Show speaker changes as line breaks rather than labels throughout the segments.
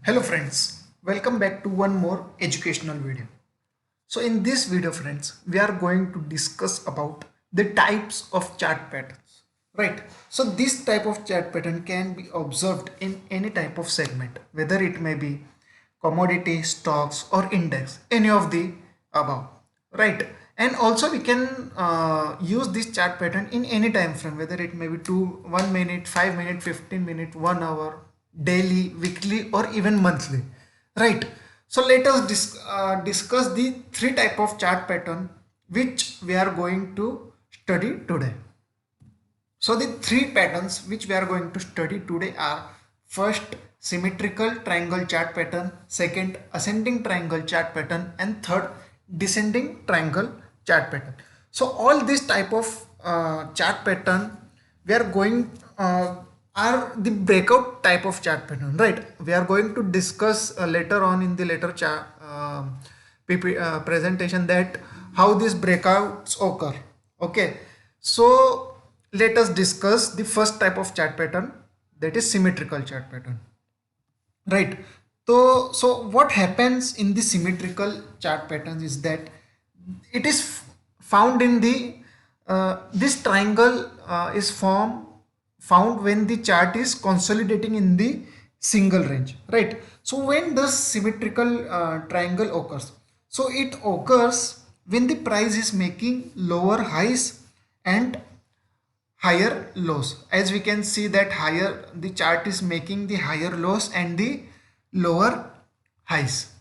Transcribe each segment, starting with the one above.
Hello friends, welcome back to one more educational video. So in this video friends, we are going to discuss about the types of chart patterns, right? So this type of chart pattern can be observed in any type of segment, whether it may be commodity, stocks or index, any of the above, right? And also we can use this chart pattern in any time frame, whether it may be 1 minute, 5 minute, 15 minute, 1 hour, daily, weekly or even monthly, right? So let us discuss the three type of chart pattern which we are going to study today. So the three patterns which we are going to study today are: first, symmetrical triangle chart pattern; second, ascending triangle chart pattern; and third, descending triangle chart pattern. So all this type of chart pattern we are going are the breakout type of chart pattern, right? We are going to discuss later on in the later chart presentation that how these breakouts occur. Okay, so let us discuss the first type of chart pattern, that is symmetrical chart pattern, right? So what happens in the symmetrical chart pattern is that it is found in the this triangle is found when the chart is consolidating in the single range, right? So when the symmetrical triangle occurs, so it occurs when the price is making lower highs and higher lows. As we can see that higher, the chart is making the higher lows and the lower highs.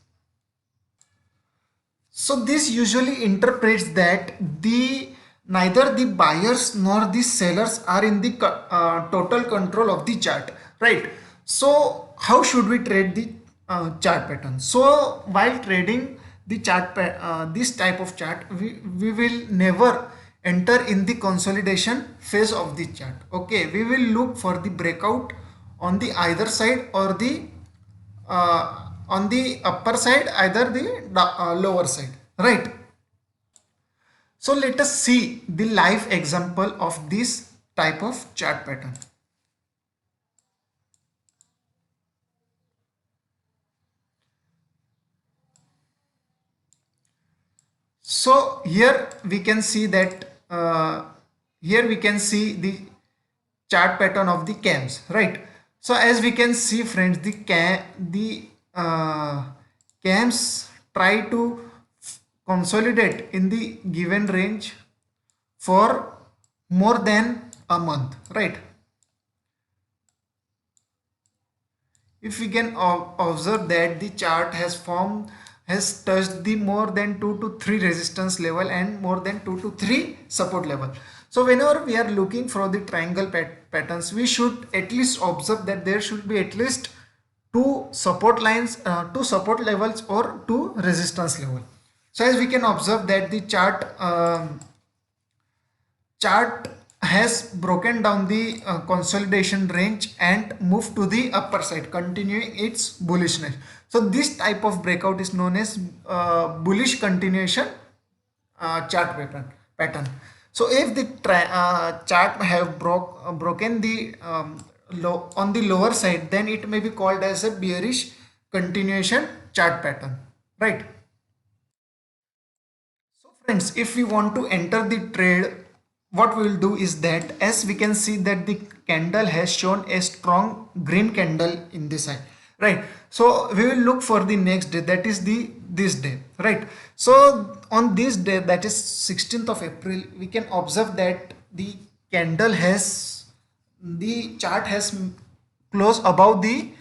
So this usually interprets that the neither the buyers nor the sellers are in the total control of the chart, right? So how should we trade the chart pattern? So while trading the this type of chart, we will never enter in the consolidation phase of the chart. Okay, we will look for the breakout on the either side or the on the upper side, either the lower side, right? So let us see the live example of this type of chart pattern. So here we can see that here we can see the chart pattern of the cams, right? So as we can see friends, the cams try to consolidate in the given range for more than a month, right? If we can observe that the chart has touched the more than 2 to 3 resistance level and more than 2 to 3 support level. So whenever we are looking for the triangle patterns, we should at least observe that there should be at least two support lines, two support levels or two resistance level. So as we can observe that the chart has broken down the consolidation range and moved to the upper side, continuing its bullishness. So this type of breakout is known as bullish continuation chart pattern. So if the chart have broken the low on the lower side, then it may be called as a bearish continuation chart pattern, right? So friends, if we want to enter the trade, what we will do is that, as we can see that the candle has shown a strong green candle in this side, right? So we will look for the next day, that is this day, right? So on this day, that is 16th of April, we can observe that the chart has closed above the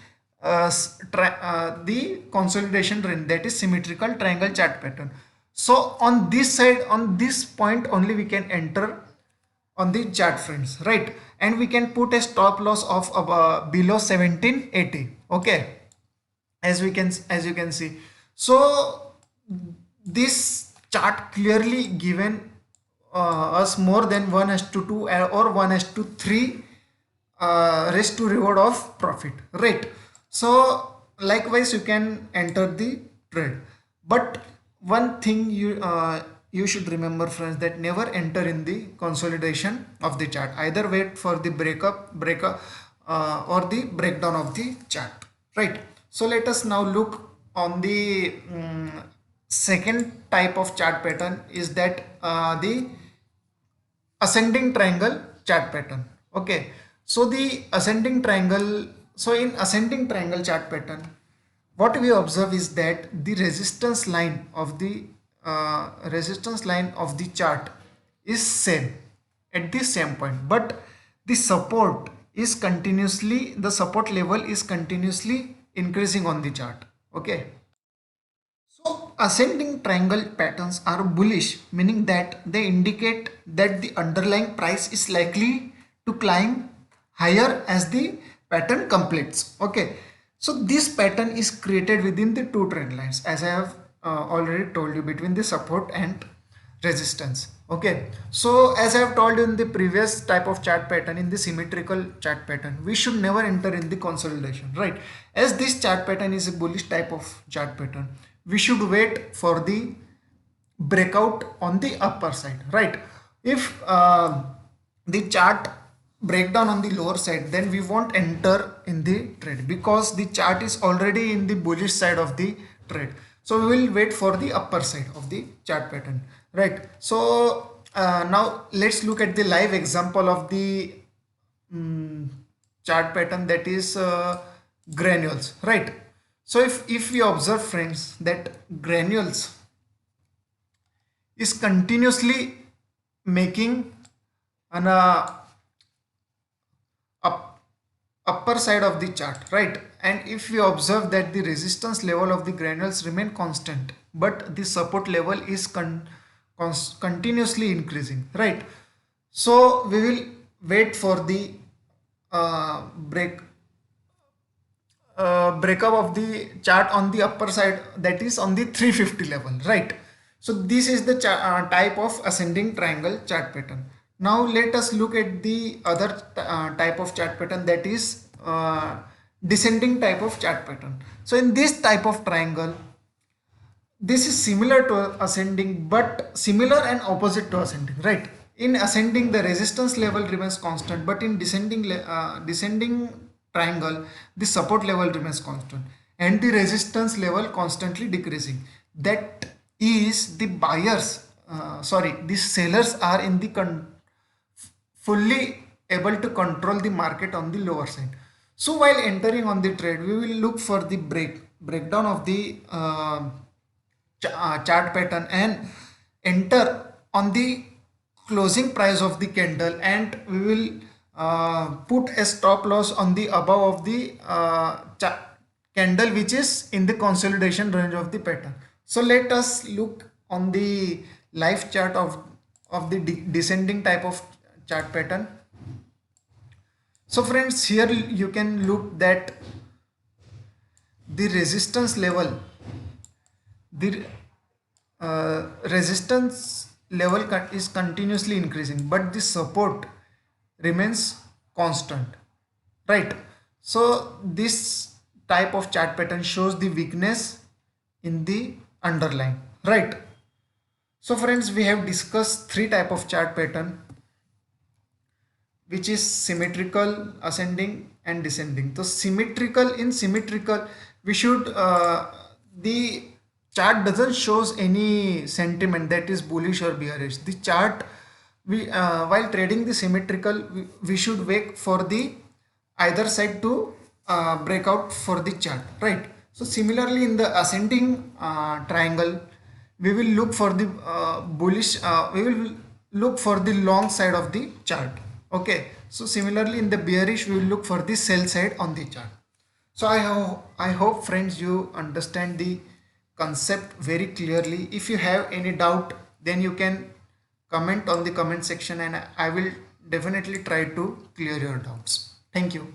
consolidation range, that is symmetrical triangle chart pattern. So on this side, on this point only, we can enter on the chart friends, right? And we can put a stop loss of below 1780. Okay, as you can see. So this chart clearly given us more than 1 as to 2 or 1 as to 3 risk to reward of profit, right? So likewise you can enter the trade, but one thing you should remember friends, that never enter in the consolidation of the chart, either wait for the breakup or the breakdown of the chart, right? So let us now look on the second type of chart pattern, is that the ascending triangle chart pattern. Okay, so the ascending triangle, so in ascending triangle chart pattern, what we observe is that the resistance line of the chart is same at the same point, but the support level is continuously increasing on the chart. Okay, so ascending triangle patterns are bullish, meaning that they indicate that the underlying price is likely to climb higher as the pattern completes. Okay, so this pattern is created within the two trend lines, as I have already told you, between the support and resistance. Okay, so as I have told you in the previous type of chart pattern, in the symmetrical chart pattern, we should never enter in the consolidation, right? As this chart pattern is a bullish type of chart pattern, we should wait for the breakout on the upper side, right? If the chart breakdown on the lower side, then we won't enter in the trade, because the chart is already in the bullish side of the trade. So we will wait for the upper side of the chart pattern, right? So now let's look at the live example of the chart pattern, that is granules, right? So if we observe, friends, that granules is continuously making an upper side of the chart, right? And if we observe that the resistance level of the granules remain constant, but the support level is continuously increasing, right? So we will wait for the breakup of the chart on the upper side, that is on the 350 level, right? So this is the type of ascending triangle chart pattern. Now let us look at the other type of chart pattern, that is descending type of chart pattern. So in this type of triangle, this is similar to ascending, but similar and opposite to ascending, right? In ascending, the resistance level remains constant, but in descending triangle, the support level remains constant and the resistance level constantly decreasing. That is the the sellers are in the fully able to control the market on the lower side. So while entering on the trade, we will look for the breakdown of the chart pattern and enter on the closing price of the candle, and we will put a stop loss on the above of the candle which is in the consolidation range of the pattern. So let us look on the live chart of the descending type of chart pattern. So friends, here you can look that the resistance level, the resistance level is continuously increasing, but the support remains constant, right? So this type of chart pattern shows the weakness in the underlying, right? So friends, we have discussed three type of chart pattern, which is symmetrical, ascending and descending. So in symmetrical, we should the chart doesn't shows any sentiment that is bullish or bearish. The chart, we while trading the symmetrical, we should wait for the either side to break out for the chart, right? So similarly, in the ascending triangle, we will look for the we will look for the long side of the chart. Okay, so similarly in the bearish, we will look for the sell side on the chart. So I hope friends you understand the concept very clearly. If you have any doubt, then you can comment on the comment section and I will definitely try to clear your doubts. Thank you.